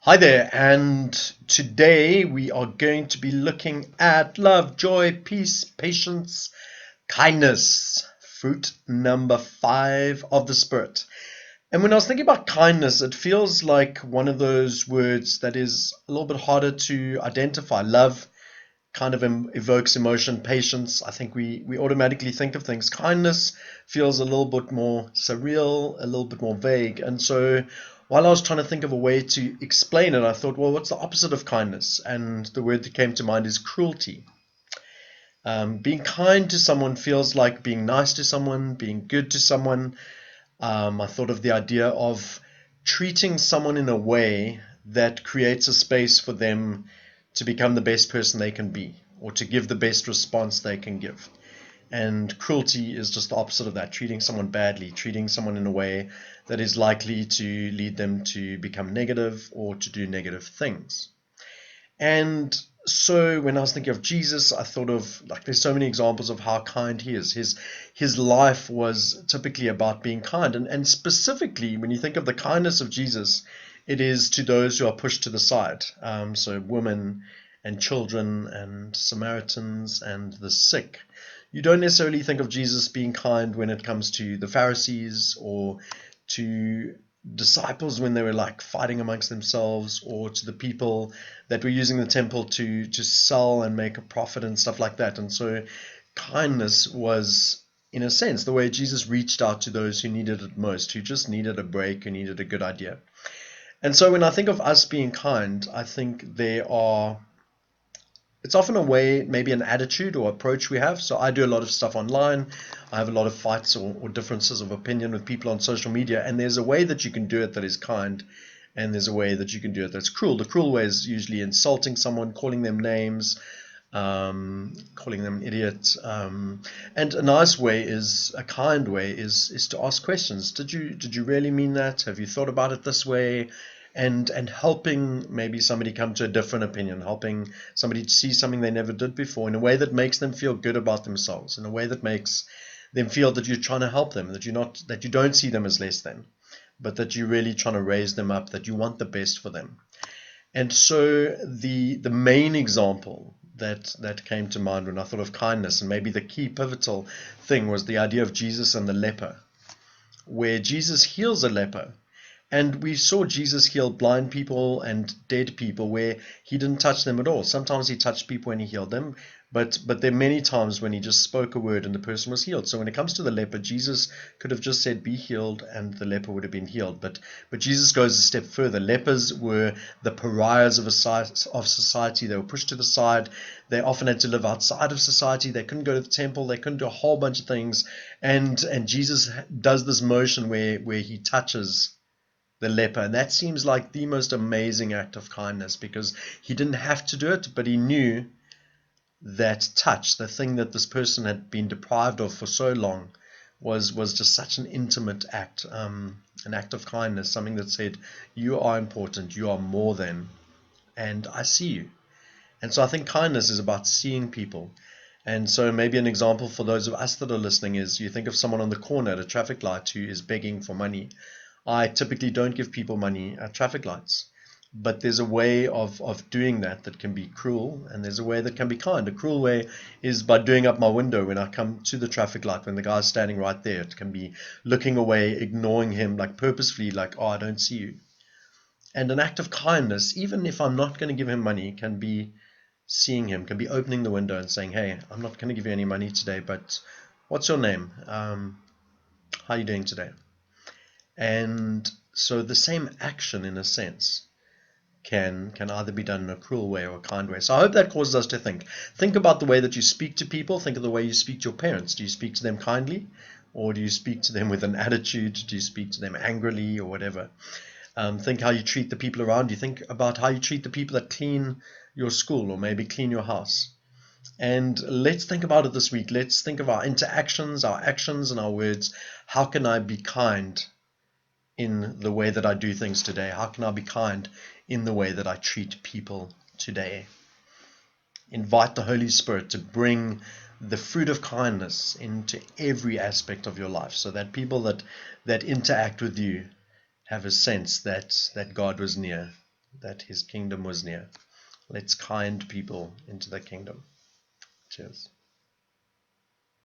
Hi there, and today we are going to be looking at love, joy, peace, patience, kindness, fruit number 5 of the Spirit. And when I was thinking about kindness, it feels like one of those words that is a little bit harder to identify. Love kind of evokes emotion, patience. I think we automatically think of things. Kindness feels a little bit more surreal, a little bit more vague. And so while I was trying to think of a way to explain it, I thought, well, what's the opposite of kindness? And the word that came to mind is cruelty. Being kind to someone feels like being nice to someone, being good to someone. I thought of the idea of treating someone in a way that creates a space for them to become the best person they can be, or to give the best response they can give. And cruelty is just the opposite of that, treating someone badly, treating someone in a way that is likely to lead them to become negative or to do negative things. And so when I was thinking of Jesus, I thought of, like, there's so many examples of how kind he is. His life was typically about being kind. And specifically, when you think of the kindness of Jesus, it is to those who are pushed to the side. So women and children and Samaritans and the sick. You don't necessarily think of Jesus being kind when it comes to the Pharisees or to disciples when they were like fighting amongst themselves, or to the people that were using the temple to sell and make a profit and stuff like that. And so kindness was, in a sense, the way Jesus reached out to those who needed it most, who just needed a break, who needed a good idea. And so when I think of us being kind, I think it's often a way, maybe an attitude or approach we have. So I do a lot of stuff online. I have a lot of fights or differences of opinion with people on social media. And there's a way that you can do it that is kind, and there's a way that you can do it that's cruel. The cruel way is usually insulting someone, calling them names, calling them idiots. And a nice way is, a kind way is to ask questions. Did you really mean that? Have you thought about it this way? And helping maybe somebody come to a different opinion, helping somebody to see something they never did before in a way that makes them feel good about themselves, in a way that makes them feel that you're trying to help them, that you don't see them as less than, but that you're really trying to raise them up, that you want the best for them. And so the main example that came to mind when I thought of kindness, and maybe the key pivotal thing, was the idea of Jesus and the leper, where Jesus heals a leper. And we saw Jesus heal blind people and dead people where he didn't touch them at all. Sometimes he touched people when he healed them, but there are many times when he just spoke a word and the person was healed. So when it comes to the leper, Jesus could have just said, "Be healed," and the leper would have been healed. But Jesus goes a step further. Lepers were the pariahs of society. They were pushed to the side. They often had to live outside of society. They couldn't go to the temple. They couldn't do a whole bunch of things. And Jesus does this motion where he touches the leper. And that seems like the most amazing act of kindness, because he didn't have to do it, but he knew that touch, the thing that this person had been deprived of for so long, was just such an intimate act, an act of kindness, something that said, you are important, you are more than, and I see you. And so I think kindness is about seeing people. And so maybe an example for those of us that are listening is, you think of someone on the corner at a traffic light who is begging for money. I typically don't give people money at traffic lights. But there's a way of doing that can be cruel, and there's a way that can be kind. A cruel way is by doing up my window when I come to the traffic light, when the guy's standing right there. It can be looking away, ignoring him, like purposefully, like, oh, I don't see you. And an act of kindness, even if I'm not going to give him money, can be seeing him, can be opening the window and saying, hey, I'm not going to give you any money today, but what's your name? How are you doing today? And so the same action, in a sense, can either be done in a cruel way or a kind way. So I hope that causes us to think. Think about the way that you speak to people. Think of the way you speak to your parents. Do you speak to them kindly? Or do you speak to them with an attitude? Do you speak to them angrily or whatever? Think how you treat the people around you. Think about how you treat the people that clean your school or maybe clean your house. And let's think about it this week. Let's think of our interactions, our actions, and our words. How can I be kind in the way that I do things today? How can I be kind in the way that I treat people today? Invite the Holy Spirit to bring the fruit of kindness into every aspect of your life, so that people that interact with you have a sense that God was near. that his kingdom was near. Let's kind people into the kingdom. Cheers.